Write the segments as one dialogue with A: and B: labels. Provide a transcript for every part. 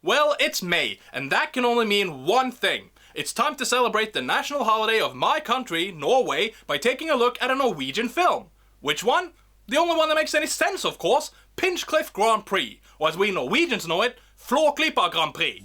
A: Well, it's May, and that can only mean one thing. It's time to celebrate the national holiday of my country, Norway, by taking a look at a Norwegian film. Which one? The only one that makes any sense, of course, Pinchcliffe Grand Prix, or as we Norwegians know it, klypa Grand Prix.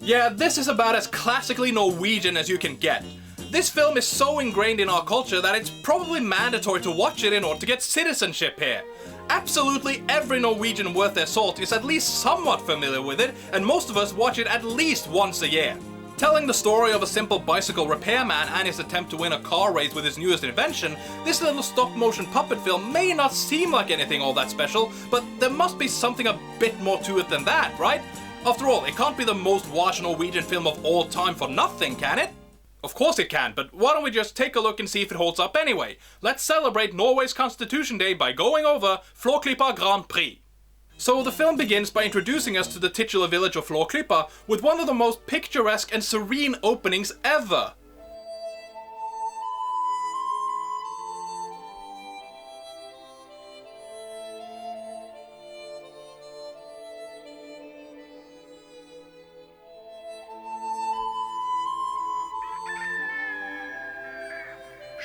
A: Yeah, this is about as classically Norwegian as you can get. This film is so ingrained in our culture that it's probably mandatory to watch it in order to get citizenship here. Absolutely every Norwegian worth their salt is at least somewhat familiar with it, and most of us watch it at least once a year. Telling the story of a simple bicycle repairman and his attempt to win a car race with his newest invention, this little stop-motion puppet film may not seem like anything all that special, but there must be something a bit more to it than that, right? After all, it can't be the most watched Norwegian film of all time for nothing, can it? Of course it can, but why don't we just take a look and see if it holds up anyway? Let's celebrate Norway's Constitution Day by going over klypa Grand Prix. So the film begins by introducing us to the titular village of klypa with one of the most picturesque and serene openings ever.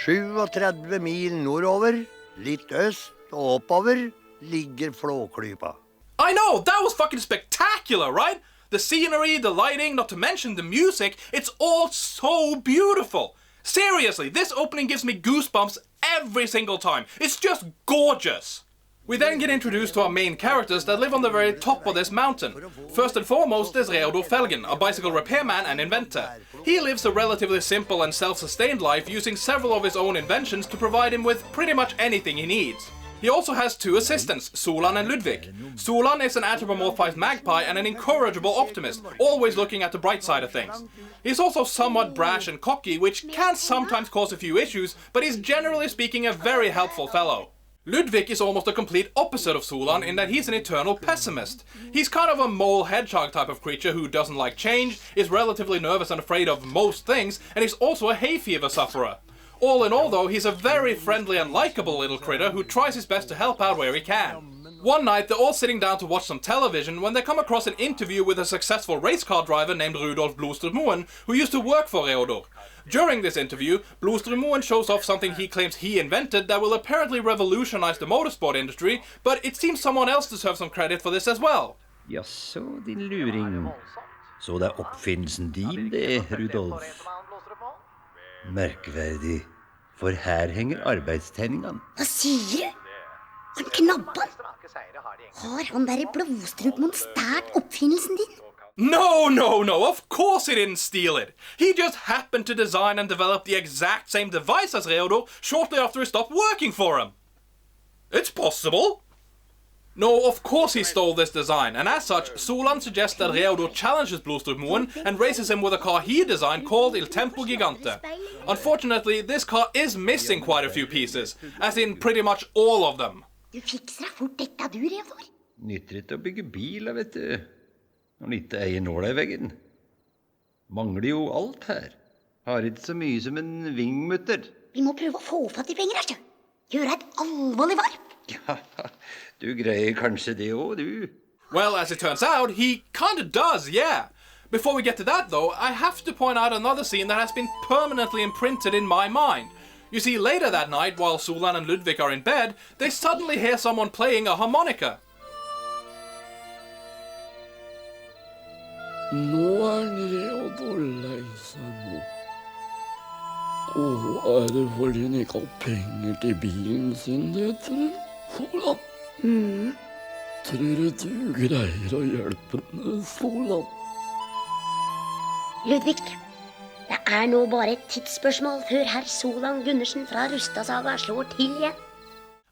B: «37 mil nordover, litt øst og oppover, ligger Flåklypa.»
A: I know, that was fucking spectacular, right? The scenery, the lighting, not to mention the music, it's all so beautiful. Seriously, this opening gives me goosebumps every single time. It's just gorgeous. We then get introduced to our main characters that live on the very top of this mountain. First and foremost is Reodor Felgen, a bicycle repairman and inventor. He lives a relatively simple and self-sustained life using several of his own inventions to provide him with pretty much anything he needs. He also has two assistants, Solan and Ludvig. Solan is an anthropomorphized magpie and an incorrigible optimist, always looking at the bright side of things. He's also somewhat brash and cocky, which can sometimes cause a few issues, but he's generally speaking a very helpful fellow. Ludvig is almost a complete opposite of Solan in that he's an eternal pessimist. He's kind of a mole hedgehog type of creature who doesn't like change, is relatively nervous and afraid of most things, and he's also a hay fever sufferer. All in all though, he's a very friendly and likable little critter who tries his best to help out where he can. One night they're all sitting down to watch some television when they come across an interview with a successful race car driver named Rudolf Blodstrøm who used to work for Reodor. During this interview, Blodstrøm shows off something he claims he invented that will apparently revolutionize the motorsport industry, but it seems someone else deserves some credit for this as well.
C: Jaså, din luring. Så det oppfinnelsen din, det, Rudolf. Merkverdig, for her henger arbeidstegningen.
D: Hva sier du? Han knabban. Har han der I Blodstrøm stært oppfinnelsen din?
A: No, of course he didn't steal it. He just happened to design and develop the exact same device as Reodor shortly after he stopped working for him. It's possible. No, of course he stole this design, and as such, Solan suggests that Reodor challenges Blodstrøm and races him with a car he designed called Il Tempo Gigante. Unfortunately, this car is missing quite a few pieces, as in pretty much all of them.
D: Du fikser deg fort dette, du, Reodor.
C: Nytter ikke å bygge bil, vet du. Når han ikke eier nåla I veggen. Mangler jo alt her. Har ikke så mye som en vingmutter.
D: Vi må prøve å få fatt I penger, altså. Gjøre et alvorlig varp.
C: Ja, du greier kanskje det også, du.
A: Well, as it turns out, he kinda does, yeah. Before we get to that, though, I have to point out another scene that has been permanently imprinted in my mind. You see, later that night, while Solan and Ludvig are in bed, they suddenly hear someone playing a harmonica.
E: Nå Reodor lei seg nå. Det fordi han ikke har penger til bilen sin, det tror Solan. Tror du greier å hjelpe henne, Solan?
D: Ludvig, det nå bare et tidsspørsmål før herr Solan Gundersen fra Rustasaga slår til igjen.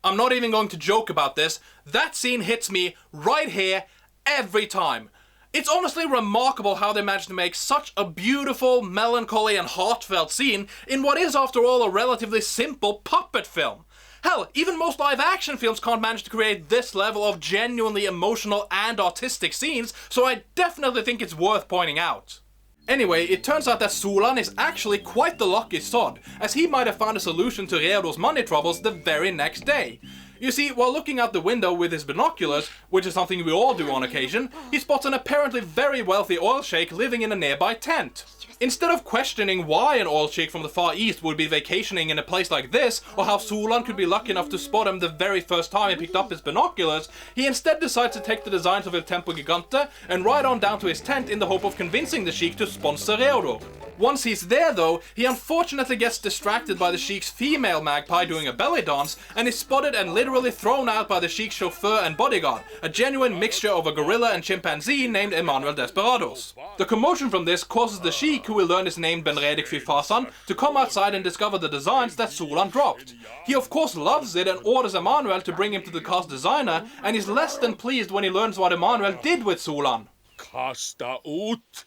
A: I'm not even going to joke about this. That scene hits me right here every time. It's honestly remarkable how they managed to make such a beautiful, melancholy and heartfelt scene in what is, after all, a relatively simple puppet film. Hell, even most live-action films can't manage to create this level of genuinely emotional and artistic scenes, so I definitely think it's worth pointing out. Anyway, it turns out that Solan is actually quite the lucky sod, as he might have found a solution to Reodor's money troubles the very next day. You see, while looking out the window with his binoculars, which is something we all do on occasion, he spots an apparently very wealthy oil sheikh living in a nearby tent. Instead of questioning why an oil sheikh from the Far East would be vacationing in a place like this, or how Solan could be lucky enough to spot him the very first time he picked up his binoculars, he instead decides to take the designs of Il Tempo Gigante and ride on down to his tent in the hope of convincing the sheikh to sponsor Reodor. Once he's there though, he unfortunately gets distracted by the sheik's female magpie doing a belly dance, and is spotted and literally thrown out by the sheik's chauffeur and bodyguard, a genuine mixture of a gorilla and chimpanzee named Emmanuel Desperados. The commotion from this causes the sheik, who we learn is named Benredik Fifasan, to come outside and discover the designs that Solan dropped. He of course loves it and orders Emmanuel to bring him to the car's designer, and is less than pleased when he learns what Emmanuel did with Solan.
F: Kasta ut,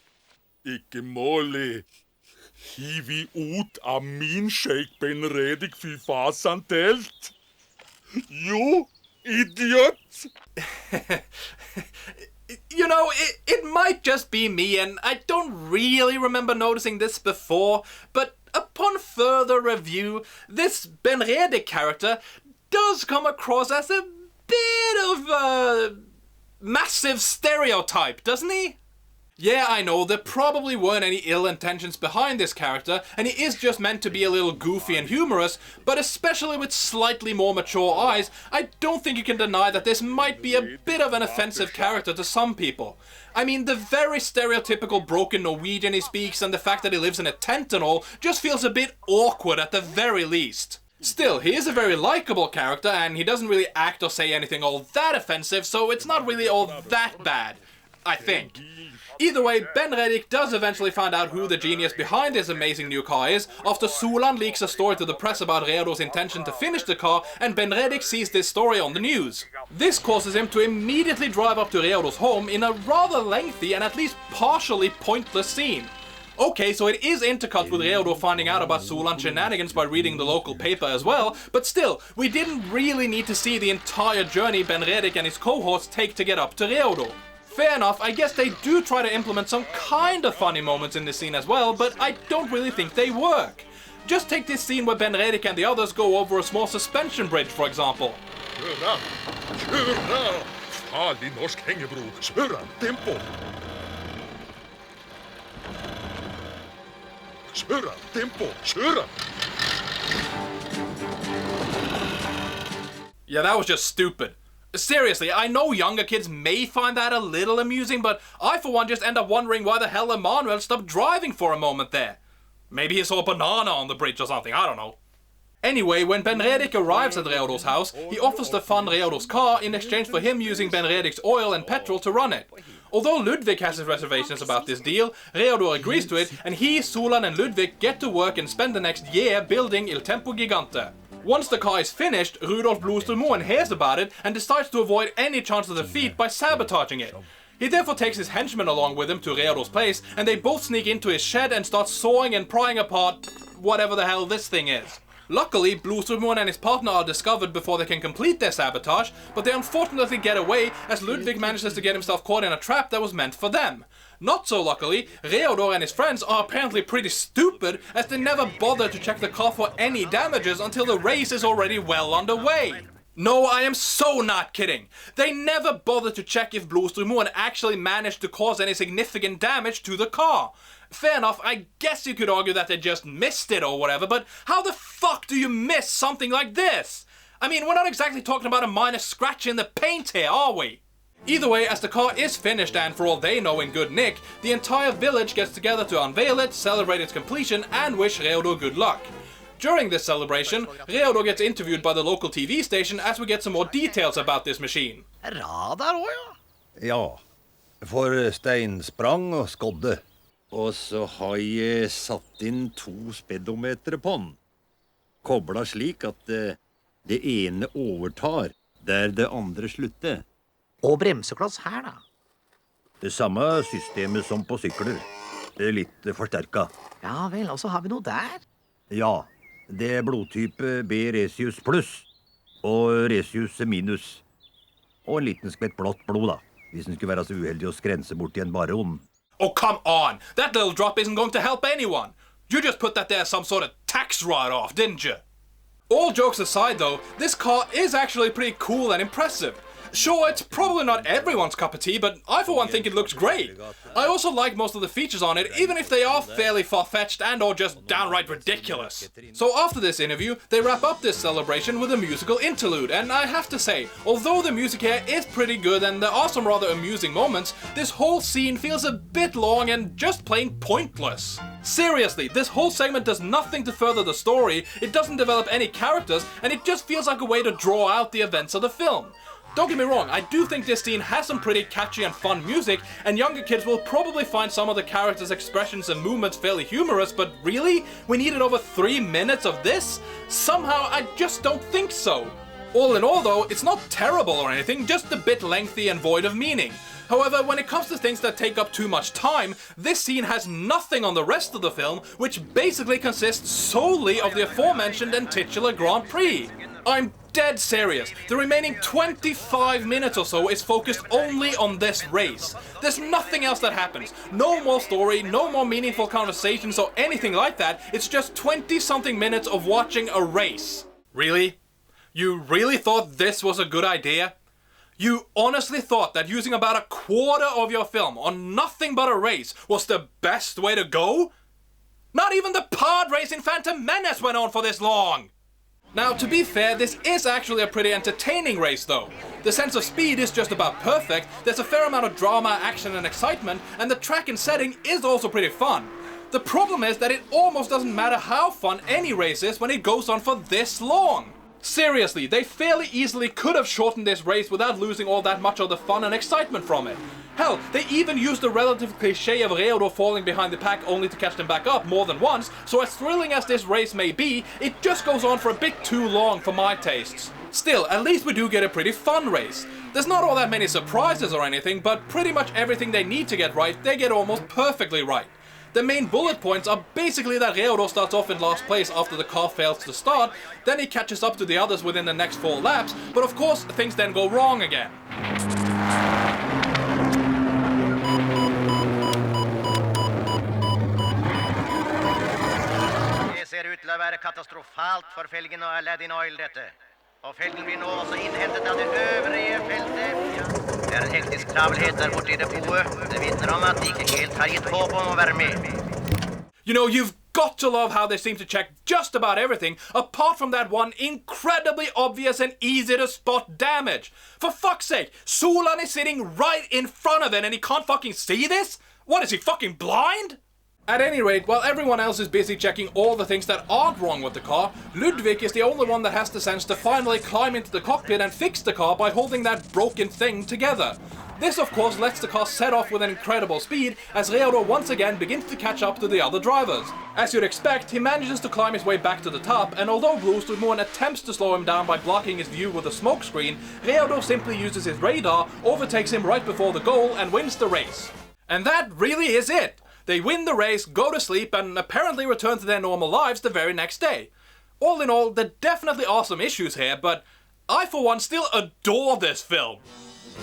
F: ikke målig. Hivi ut av min Sheikh Benredik Fifasan telt. You idiot!
A: You know, it might just be me, and I don't really remember noticing this before, but upon further review, this Benredik character does come across as a bit of a massive stereotype, doesn't he? Yeah, I know, there probably weren't any ill intentions behind this character, and he is just meant to be a little goofy and humorous, but especially with slightly more mature eyes, I don't think you can deny that this might be a bit of an offensive character to some people. I mean, the very stereotypical broken Norwegian he speaks, and the fact that he lives in a tent and all, just feels a bit awkward at the very least. Still, he is a very likable character, and he doesn't really act or say anything all that offensive, so it's not really all that bad, I think. Either way, Benredik does eventually find out who the genius behind this amazing new car is, after Solan leaks a story to the press about Reodor's intention to finish the car, and Benredik sees this story on the news. This causes him to immediately drive up to Reodor's home in a rather lengthy and at least partially pointless scene. Okay, so it is intercut with Reodor finding out about Solan's shenanigans by reading the local paper as well, but still, we didn't really need to see the entire journey Benredik and his cohorts take to get up to Reodor. Fair enough, I guess they do try to implement some kind of funny moments in this scene as well, but I don't really think they work. Just take this scene where Benredik and the others go over a small suspension bridge, for example.
F: Kjøra! Kjøra! Farlig norsk hengebro. Kjøra! Tempo! Kjøra! Tempo! Kjøra!
A: Yeah, that was just stupid. Seriously, I know younger kids may find that a little amusing, but I for one just end up wondering why the hell Emmanuel stopped driving for a moment there. Maybe he saw a banana on the bridge or something, I don't know. Anyway, when Benredik arrives at Reodor's house, he offers to fund Reodor's car in exchange for him using Benredik's oil and petrol to run it. Although Ludwig has his reservations about this deal, Reodor agrees to it, and he, Solan and Ludwig get to work and spend the next year building Il Tempo Gigante. Once the car is finished, Rudolf Blostermoen hears about it and decides to avoid any chance of defeat by sabotaging it. He therefore takes his henchmen along with him to Reodor's place, and they both sneak into his shed and start sawing and prying apart whatever the hell this thing is. Luckily, Blostermoen and his partner are discovered before they can complete their sabotage, but they unfortunately get away as Ludwig manages to get himself caught in a trap that was meant for them. Not so luckily, Reodor and his friends are apparently pretty stupid, as they never bother to check the car for any damages until the race is already well underway. No, I am so not kidding. They never bother to check if Blostermoen actually managed to cause any significant damage to the car. Fair enough, I guess you could argue that they just missed it or whatever, but how the fuck do you miss something like this? I mean, we're not exactly talking about a minor scratch in the paint here, are we? Either way, as the car is finished and for all they know in good nick, the entire village gets together to unveil it, celebrate its completion, and wish Reodor good luck. During this celebration, Reodor gets interviewed by the local TV station as we get some more details about this machine.
B: Radar også, ja.
C: Ja, for steinsprang og skodde. Og så har jeg satt inn 2 speedometere på den. Koblet slik at det ene overtar der det andre slutter.
G: Og bremsekloss her, da.
C: Det samme systemet som på sykler. Litt forsterket.
G: Ja vel, og så har vi noe der.
C: Ja, det er blodtype B Resius pluss og Resius minus. Og en liten skvett blått blod, da. Hvis den skulle være så uheldig å skrense bort i en baron.
A: Oh, come on! That little drop isn't going to help anyone! You just put that there as some sort of tax write-off, didn't you? All jokes aside though, this car is actually pretty cool and impressive. Sure, it's probably not everyone's cup of tea, but I for one think it looks great. I also like most of the features on it, even if they are fairly far-fetched and or just downright ridiculous. So after this interview, they wrap up this celebration with a musical interlude, and I have to say, although the music here is pretty good and there are some rather amusing moments, this whole scene feels a bit long and just plain pointless. Seriously, this whole segment does nothing to further the story, it doesn't develop any characters, and it just feels like a way to draw out the events of the film. Don't get me wrong, I do think this scene has some pretty catchy and fun music, and younger kids will probably find some of the characters' expressions and movements fairly humorous, but really? We needed over 3 minutes of this? Somehow, I just don't think so. All in all though, it's not terrible or anything, just a bit lengthy and void of meaning. However, when it comes to things that take up too much time, this scene has nothing on the rest of the film, which basically consists solely of the aforementioned and titular Grand Prix. I'm dead serious. The remaining 25 minutes or so is focused only on this race. There's nothing else that happens. No more story, no more meaningful conversations or anything like that. It's just 20-something minutes of watching a race. Really? You really thought this was a good idea? You honestly thought that using about a quarter of your film on nothing but a race was the best way to go? Not even the pod race in Phantom Menace went on for this long! Now, to be fair, this is actually a pretty entertaining race though. The sense of speed is just about perfect, there's a fair amount of drama, action and excitement, and the track and setting is also pretty fun. The problem is that it almost doesn't matter how fun any race is when it goes on for this long. Seriously, they fairly easily could have shortened this race without losing all that much of the fun and excitement from it. Hell, they even used the relative cliche of Reodor falling behind the pack only to catch them back up more than once, so as thrilling as this race may be, it just goes on for a bit too long for my tastes. Still, at least we do get a pretty fun race. There's not all that many surprises or anything, but pretty much everything they need to get right, they get almost perfectly right. The main bullet points are basically that Reodor starts off in last place after the car fails to start, then he catches up to the others within the next 4 laps, but of course things then go wrong again.
H: Det ser ut til å være katastrofalt for felgen og Aladdin Oil dette. Og felgen blir nå også innhentet av det øvrige feltet. Det en hektisk travelhet der borte I depotet. Det vitner om at de ikke helt har gitt håp om å være med.
A: You know, you've got to love how they seem to check just about everything, apart from that one incredibly obvious and easy to spot damage. For fuck's sake, Solan is sitting right in front of it and he can't fucking see this? What, is he fucking blind? At any rate, while everyone else is busy checking all the things that aren't wrong with the car, Ludwig is the only one that has the sense to finally climb into the cockpit and fix the car by holding that broken thing together. This of course lets the car set off with an incredible speed as Reodor once again begins to catch up to the other drivers. As you'd expect, he manages to climb his way back to the top, and although Blue attempts to slow him down by blocking his view with a smoke screen, Reodor simply uses his radar, overtakes him right before the goal and wins the race. And that really is it! They win the race, go to sleep, and apparently return to their normal lives the very next day. All in all, there definitely are some issues here, but I for one still adore this film.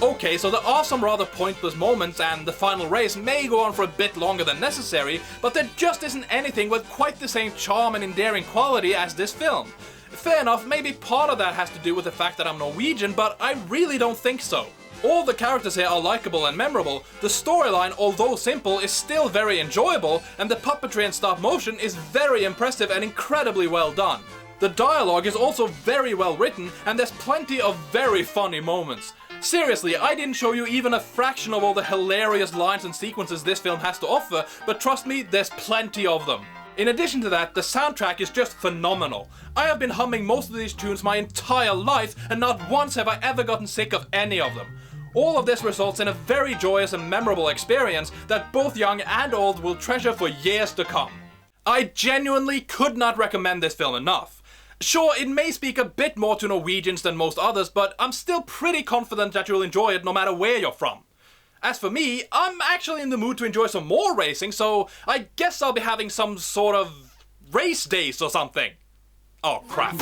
A: Okay, so there are some rather pointless moments, and the final race may go on for a bit longer than necessary, but there just isn't anything with quite the same charm and endearing quality as this film. Fair enough, maybe part of that has to do with the fact that I'm Norwegian, but I really don't think so. All the characters here are likable and memorable, the storyline, although simple, is still very enjoyable, and the puppetry and stop motion is very impressive and incredibly well done. The dialogue is also very well written, and there's plenty of very funny moments. Seriously, I didn't show you even a fraction of all the hilarious lines and sequences this film has to offer, but trust me, there's plenty of them. In addition to that, the soundtrack is just phenomenal. I have been humming most of these tunes my entire life, and not once have I ever gotten sick of any of them. All of this results in a very joyous and memorable experience that both young and old will treasure for years to come. I genuinely could not recommend this film enough. Sure, it may speak a bit more to Norwegians than most others, but I'm still pretty confident that you'll enjoy it no matter where you're from. As for me, I'm actually in the mood to enjoy some more racing, so I guess I'll be having some sort of race days or something. Oh crap.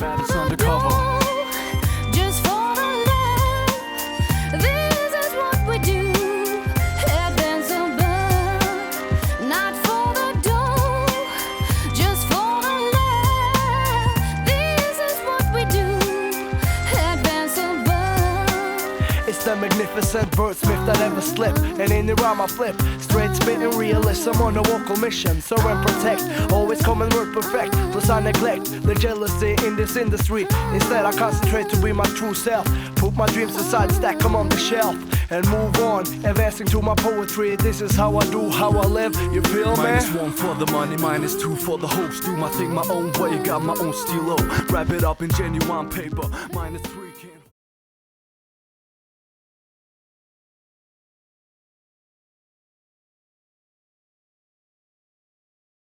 I: magnificent wordsmith that never slip. And in the rhyme I flip, straight spitting realism on a vocal mission. Serve and protect, always come and work perfect. Plus I neglect the jealousy in this industry. Instead I concentrate to be my true self. Put my dreams aside, stack them on the shelf, and move on, advancing to my poetry. This is how I do, how I live, you feel me?
J: -1 for the money, -2 for the hopes. Do my thing my own way, got my own stilo. Wrap it up in genuine paper. -3 can't